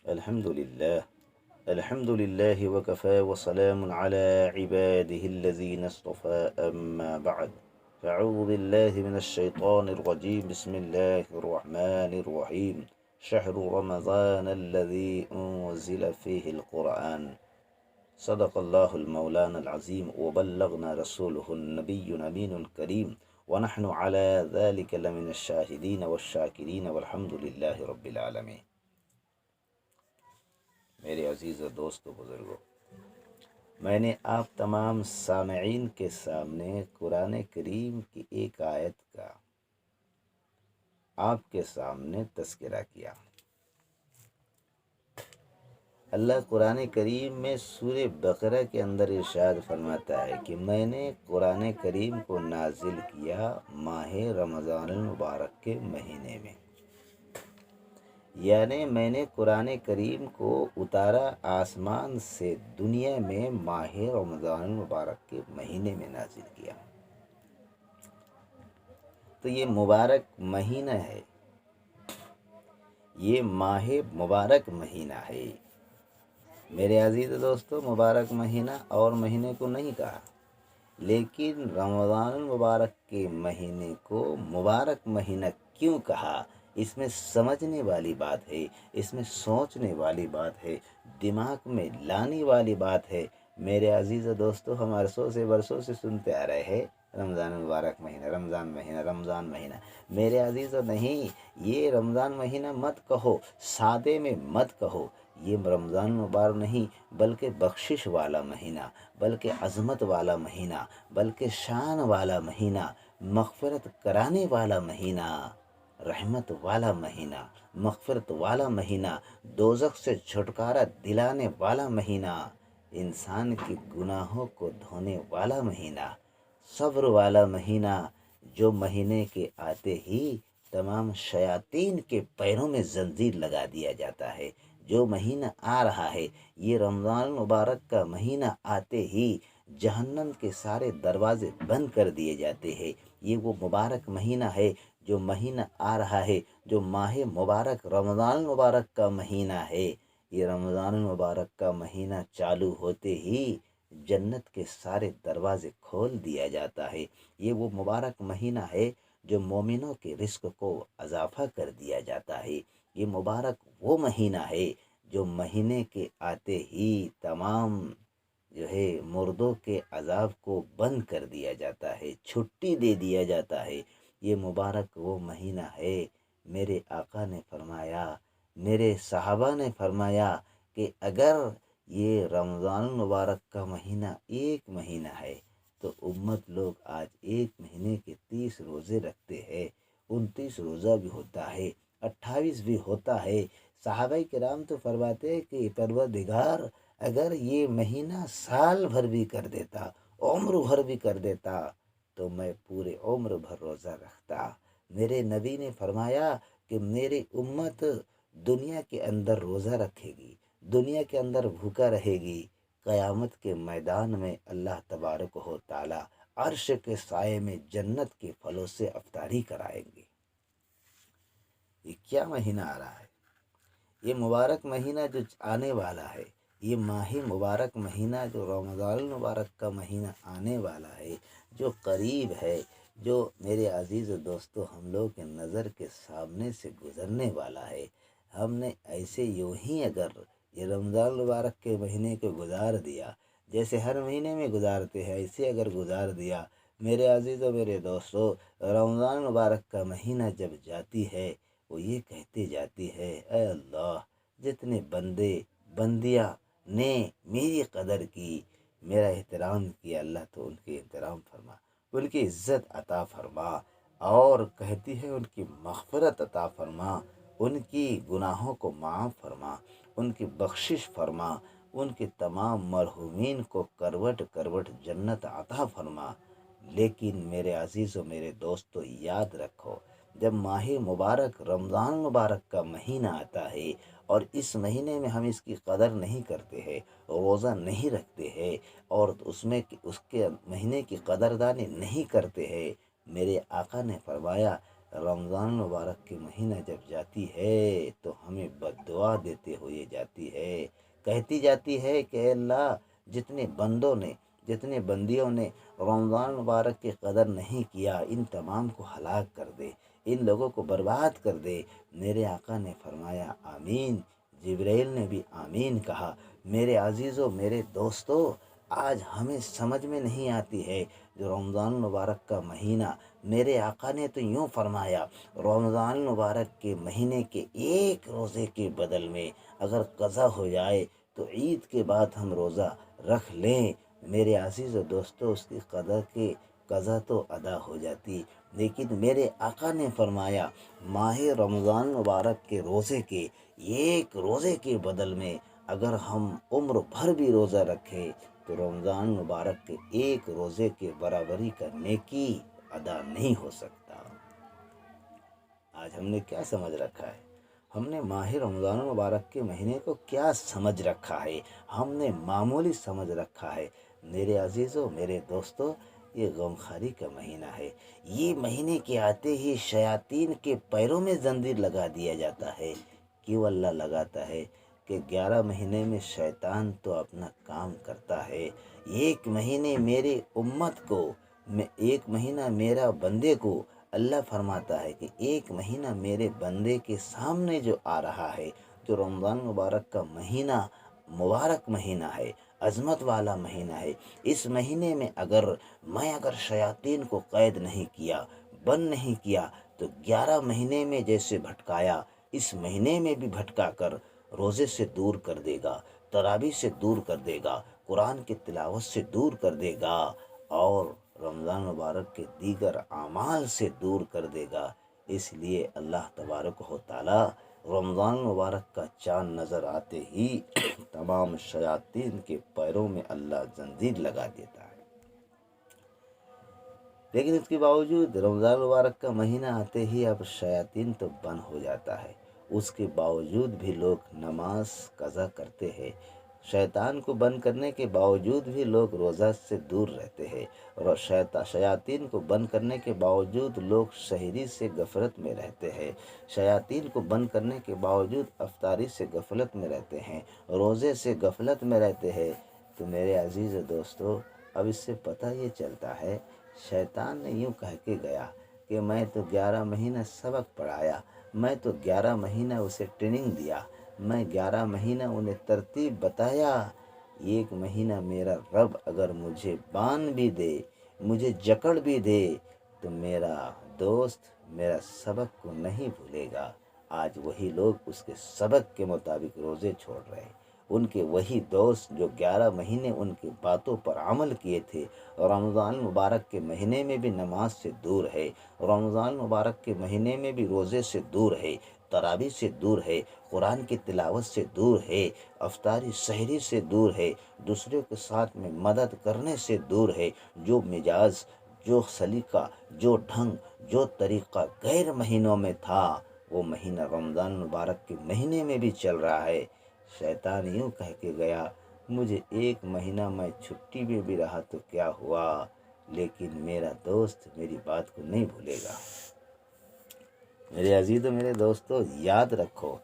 الحمد لله وكفى وسلام على عباده الذين اصطفى أما بعد. فأعوذ بالله من الشيطان الرجيم. بسم الله الرحمن الرحيم. شهر رمضان الذي أنزل فيه القرآن. صدق الله المولان العظيم وبلغنا رسوله النبي الأمين الكريم ونحن على ذلك لمن الشاهدين والشاكرين والحمد لله رب العالمين. میرے عزیز و دوست و بزرگوں، میں نے آپ تمام سامعین کے سامنے قرآن کریم کی ایک آیت کا آپ کے سامنے تذکرہ کیا۔ اللہ قرآن کریم میں سورہ بقرہ کے اندر ارشاد فرماتا ہے کہ میں نے قرآن کریم کو نازل کیا ماہ رمضان المبارک کے مہینے میں، یعنی میں نے قرآن کریم کو اتارا آسمان سے دنیا میں ماہ رمضان المبارک کے مہینے میں نازل کیا۔ تو یہ مبارک مہینہ ہے، یہ ماہ مبارک مہینہ ہے میرے عزیز دوستو۔ مبارک مہینہ اور مہینے کو نہیں کہا، لیکن رمضان المبارک کے مہینے کو مبارک مہینہ کیوں کہا، اس میں سمجھنے والی بات ہے، اس میں سوچنے والی بات ہے، دماغ میں لانے والی بات ہے میرے عزیز دوستو۔ ہم عرصوں سے برسوں سے سنتے آ رہے ہیں رمضان مبارک مہینہ، رمضان مہینہ، رمضان مہینہ۔ میرے عزیزو نہیں، یہ رمضان مہینہ مت کہو، سادے میں مت کہو، یہ رمضان مبارک نہیں بلکہ بخشش والا مہینہ، بلکہ عظمت والا مہینہ، بلکہ شان والا مہینہ، مغفرت کرانے والا مہینہ، رحمت والا مہینہ، مغفرت والا مہینہ، دوزخ سے چھٹکارا دلانے والا مہینہ، انسان کی گناہوں کو دھونے والا مہینہ، صبر والا مہینہ، جو مہینے کے آتے ہی تمام شیاطین کے پیروں میں زنجیر لگا دیا جاتا ہے۔ جو مہینہ آ رہا ہے، یہ رمضان مبارک کا مہینہ آتے ہی جہنم کے سارے دروازے بند کر دیے جاتے ہیں۔ یہ وہ مبارک مہینہ ہے جو مہینہ آ رہا ہے، جو ماہ مبارک رمضان مبارک کا مہینہ ہے۔ یہ رمضان مبارک کا مہینہ چالو ہوتے ہی جنت کے سارے دروازے کھول دیا جاتا ہے۔ یہ وہ مبارک مہینہ ہے جو مومنوں کے رزق کو اضافہ کر دیا جاتا ہے۔ یہ مبارک وہ مہینہ ہے جو مہینے کے آتے ہی تمام جو ہے مردوں کے عذاب کو بند کر دیا جاتا ہے، چھٹی دے دیا جاتا ہے۔ یہ مبارک وہ مہینہ ہے، میرے آقا نے فرمایا، میرے صحابہ نے فرمایا کہ اگر یہ رمضان المبارک کا مہینہ ایک مہینہ ہے تو امت لوگ آج ایک مہینے کے 30 روزے رکھتے ہیں، 29 روزہ بھی ہوتا ہے، 28 بھی ہوتا ہے۔ صحابہ کرام تو فرماتے ہیں کہ پروردگار اگر یہ مہینہ سال بھر بھی کر دیتا، عمر بھر بھی کر دیتا تو میں پورے عمر بھر روزہ رکھتا۔ میرے نبی نے فرمایا کہ میری امت دنیا کے اندر روزہ رکھے گی، دنیا کے اندر بھوکا رہے گی، قیامت کے میدان میں اللہ تبارک و تعالی عرش کے سائے میں جنت کے پھلوں سے افطاری کرائیں گے۔ یہ کیا مہینہ آ رہا ہے؟ یہ مبارک مہینہ جو آنے والا ہے، یہ ماہ مبارک مہینہ جو رمضان المبارک کا مہینہ آنے والا ہے، جو قریب ہے، جو میرے عزیز و دوستو ہم لوگ کے نظر کے سامنے سے گزرنے والا ہے، ہم نے ایسے یوں ہی اگر یہ رمضان المبارک کے مہینے کو گزار دیا، جیسے ہر مہینے میں گزارتے ہیں ایسے اگر گزار دیا میرے عزیز و میرے دوستو، رمضان المبارک کا مہینہ جب جاتی ہے وہ یہ کہتے جاتی ہے، اے اللہ جتنے بندے بندیاں نے میری قدر کی، میرا احترام کیا، اللہ تو ان کے احترام فرما، ان کی عزت عطا فرما، اور کہتی ہے ان کی مغفرت عطا فرما، ان کی گناہوں کو معاف فرما، ان کی بخشش فرما، ان کے تمام مرحومین کو کروٹ کروٹ جنت عطا فرما۔ لیکن میرے عزیز و میرے دوستو یاد رکھو، جب ماہ مبارک رمضان مبارک کا مہینہ آتا ہے اور اس مہینے میں ہم اس کی قدر نہیں کرتے ہیں، روزہ نہیں رکھتے ہیں، اور اس کے مہینے کی قدردانی نہیں کرتے ہیں، میرے آقا نے فرمایا رمضان المبارک کے مہینہ جب جاتی ہے تو ہمیں بد دعا دیتے ہوئے جاتی ہے، کہتی جاتی ہے کہ اے اللہ، جتنے بندوں نے، جتنے بندیوں نے رمضان المبارک کی قدر نہیں کیا، ان تمام کو ہلاک کر دے، ان لوگوں کو برباد کر دے۔ میرے آقا نے فرمایا آمین، جبرائیل نے بھی آمین کہا۔ میرے عزیزوں، میرے دوستوں، آج ہمیں سمجھ میں نہیں آتی ہے جو رمضان المبارک کا مہینہ، میرے آقا نے تو یوں فرمایا، رمضان المبارک کے مہینے کے ایک روزے کے بدل میں اگر قضا ہو جائے تو عید کے بعد ہم روزہ رکھ لیں، میرے عزیز و دوستو، اس کی قضا تو ادا ہو جاتی۔ لیکن میرے آقا نے فرمایا ماہ رمضان مبارک کے روزے کے ایک روزے کے بدل میں اگر ہم عمر بھر بھی روزہ رکھیں تو رمضان مبارک کے ایک روزے کے برابری کا نیکی ادا نہیں ہو سکتا۔ آج ہم نے کیا سمجھ رکھا ہے؟ ہم نے ماہ رمضان مبارک کے مہینے کو کیا سمجھ رکھا ہے؟ ہم نے معمولی سمجھ رکھا ہے۔ میرے عزیزوں، میرے دوستوں، یہ غمخواری کا مہینہ ہے۔ یہ مہینے کے آتے ہی شیاطین کے پیروں میں زنجیر لگا دیا جاتا ہے۔ کیوں اللہ لگاتا ہے؟ کہ 11 مہینے میں شیطان تو اپنا کام کرتا ہے۔ ایک مہینے میرے امت کو، ایک مہینہ میرا بندے کو، اللہ فرماتا ہے کہ ایک مہینہ میرے بندے کے سامنے جو آ رہا ہے، جو رمضان مبارک کا مہینہ مبارک مہینہ ہے، عظمت والا مہینہ ہے، اس مہینے میں اگر شیاطین کو قید نہیں کیا، بند نہیں کیا، تو 11 مہینے میں جیسے بھٹکایا، اس مہینے میں بھی بھٹکا کر روزے سے دور کر دے گا، تراویح سے دور کر دے گا، قرآن کی تلاوت سے دور کر دے گا، اور رمضان مبارک کے دیگر اعمال سے دور کر دے گا۔ اس لیے اللہ تبارک و تعالی رمضان مبارک کا چاند نظر آتے ہی تمام شیاطین کے پیروں میں اللہ زنجیر لگا دیتا ہے۔ لیکن اس کے باوجود رمضان مبارک کا مہینہ آتے ہی اب شیاطین تو بند ہو جاتا ہے، اس کے باوجود بھی لوگ نماز قضا کرتے ہیں، شیطان کو بند کرنے کے باوجود بھی لوگ روزہ سے دور رہتے ہیں، اور شیاطین کو بند کرنے کے باوجود لوگ سحری سے غفلت میں رہتے ہیں، شیاطین کو بند کرنے کے باوجود افطاری سے غفلت میں رہتے ہیں، روزے سے غفلت میں رہتے ہیں۔ تو میرے عزیز دوستو، اب اس سے پتہ یہ چلتا ہے، شیطان نے یوں کہہ کے گیا کہ میں تو 11 مہینہ سبق پڑھایا، میں تو 11 مہینہ اسے ٹریننگ دیا، میں 11 مہینہ انہیں ترتیب بتایا، ایک مہینہ میرا رب اگر مجھے باندھ بھی دے، مجھے جکڑ بھی دے، تو میرا دوست میرا سبق کو نہیں بھولے گا۔ آج وہی لوگ اس کے سبق کے مطابق روزے چھوڑ رہے ہیں، ان کے وہی دوست جو 11 مہینے ان کی باتوں پر عمل کیے تھے، رمضان مبارک کے مہینے میں بھی نماز سے دور ہے، رمضان مبارک کے مہینے میں بھی روزے سے دور ہے، تراویح سے دور ہے، قرآن کی تلاوت سے دور ہے، افطاری سحری سے دور ہے، دوسروں کے ساتھ میں مدد کرنے سے دور ہے، جو مزاج، جو سلیقہ، جو ڈھنگ، جو طریقہ غیر مہینوں میں تھا، وہ مہینہ رمضان مبارک کے مہینے میں بھی چل رہا ہے۔ شیطان یوں کہہ کے گیا، مجھے ایک مہینہ میں چھٹی میں بھی رہا تو کیا ہوا، لیکن میرا دوست میری بات کو نہیں بھولے گا۔ میرے عزیز و میرے دوستو، یاد رکھو،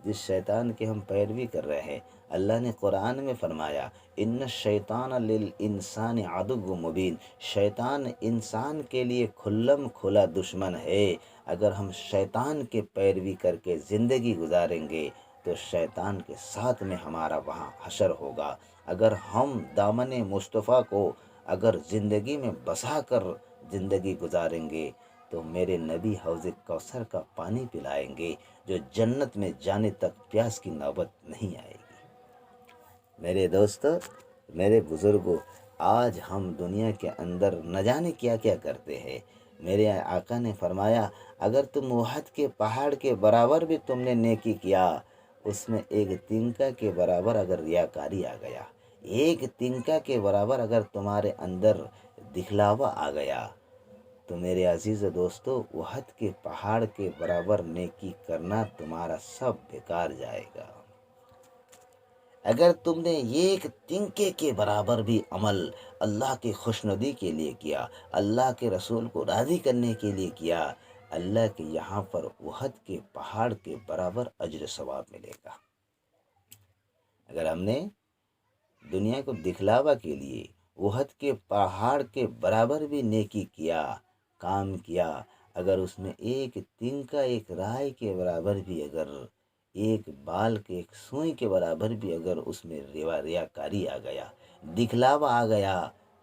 جس شیطان کی ہم پیروی کر رہے ہیں، اللہ نے قرآن میں فرمایا ان الشیطان للانسان عدو مبین، شیطان انسان کے لیے کھلم کھلا دشمن ہے۔ اگر ہم شیطان کے پیروی کر کے زندگی گزاریں گے تو شیطان کے ساتھ میں ہمارا وہاں حشر ہوگا۔ اگر ہم دامن مصطفیٰ کو اگر زندگی میں بسا کر زندگی گزاریں گے تو میرے نبی حوض کوثر کا پانی پلائیں گے، جو جنت میں جانے تک پیاس کی نوبت نہیں آئے گی۔ میرے دوستو، میرے بزرگوں، آج ہم دنیا کے اندر نہ جانے کیا کیا کرتے ہیں۔ میرے آقا نے فرمایا اگر تم احد کے پہاڑ کے برابر بھی تم نے نیکی کیا، اس میں ایک تنکا کے برابر اگر ریاکاری آ گیا، ایک تنکا کے برابر اگر تمہارے اندر دکھلاوا آ گیا، تو میرے عزیز دوستو، احد کے پہاڑ کے برابر نیکی کرنا تمہارا سب بیکار جائے گا۔ اگر تم نے ایک تنکے کے برابر بھی عمل اللہ کی خوشنودی کے لیے کیا، اللہ کے رسول کو راضی کرنے کے لیے کیا، اللہ کے یہاں پر احد کے پہاڑ کے برابر اجر ثواب ملے گا۔ اگر ہم نے دنیا کو دکھلاوا کے لیے احد کے پہاڑ کے برابر بھی نیکی کیا، کام کیا، اگر اس میں ایک تنکا ایک رائے کے برابر بھی، اگر ایک بال کے ایک سوئی کے برابر بھی اگر اس میں ریاکاری آ گیا، دکھلاوا آ گیا،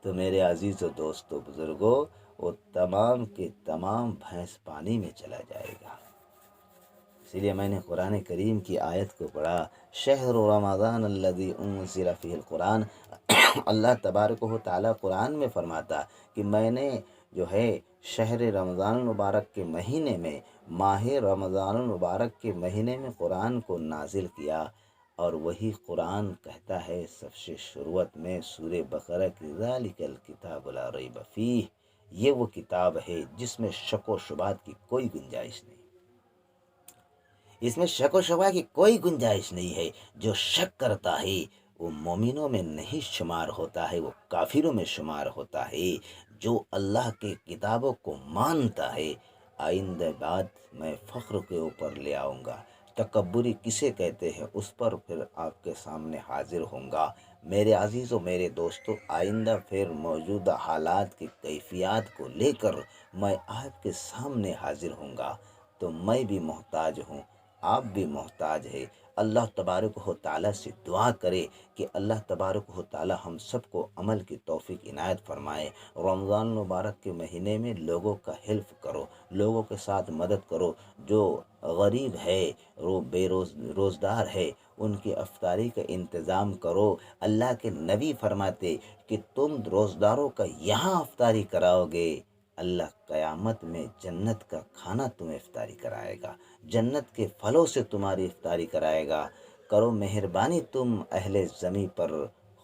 تو میرے عزیز و دوستو بزرگوں، وہ تمام کے تمام بھینس پانی میں چلا جائے گا۔ اسی لیے میں نے قرآن کریم کی آیت کو پڑھا، شہر رمضان الذی انزل فیہ القرآن۔ اللہ تبارک و تعالیٰ قرآن میں فرماتا کہ میں نے جو ہے شہر رمضان المبارک کے مہینے میں، ماہ رمضان المبارک کے مہینے میں قرآن کو نازل کیا، اور وہی قرآن کہتا ہے سب سے شروعات میں سورہ بقرہ کی ذالک الکتاب لا ریب فیہ، یہ وہ کتاب ہے جس میں شک و شبہات کی کوئی گنجائش نہیں، اس میں شک و شبہ کی کوئی گنجائش نہیں ہے۔ جو شک کرتا ہے وہ مومنوں میں نہیں شمار ہوتا ہے، وہ کافروں میں شمار ہوتا ہے۔ جو اللہ کے کتابوں کو مانتا ہے، آئندہ بعد میں فخر کے اوپر لے آؤں گا، تکبری کسے کہتے ہیں اس پر پھر آپ کے سامنے حاضر ہوں گا۔ میرے عزیزوں، میرے دوستوں، آئندہ پھر موجودہ حالات کی کیفیات کو لے کر میں آپ کے سامنے حاضر ہوں گا، تو میں بھی محتاج ہوں، آپ بھی محتاج ہے۔ اللہ تبارک و تعالیٰ سے دعا کرے کہ اللہ تبارک و تعالیٰ ہم سب کو عمل کی توفیق عنایت فرمائے۔ رمضان مبارک کے مہینے میں لوگوں کا ہیلپ کرو، لوگوں کے ساتھ مدد کرو، جو غریب ہے، روزدار ہے، ان کی افطاری کا انتظام کرو۔ اللہ کے نبی فرماتے کہ تم روزداروں کا یہاں افطاری کراؤ گے، اللہ قیامت میں جنت کا کھانا تمہیں افطاری کرائے گا، جنت کے پھلوں سے تمہاری افطاری کرائے گا۔ کرو مہربانی تم اہل زمیں پر،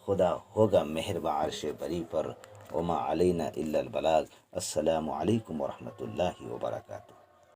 خدا ہوگا مہرباں عرش بری پر۔ وما علینا الا البلاغ۔ السلام علیکم ورحمۃ اللہ وبرکاتہ۔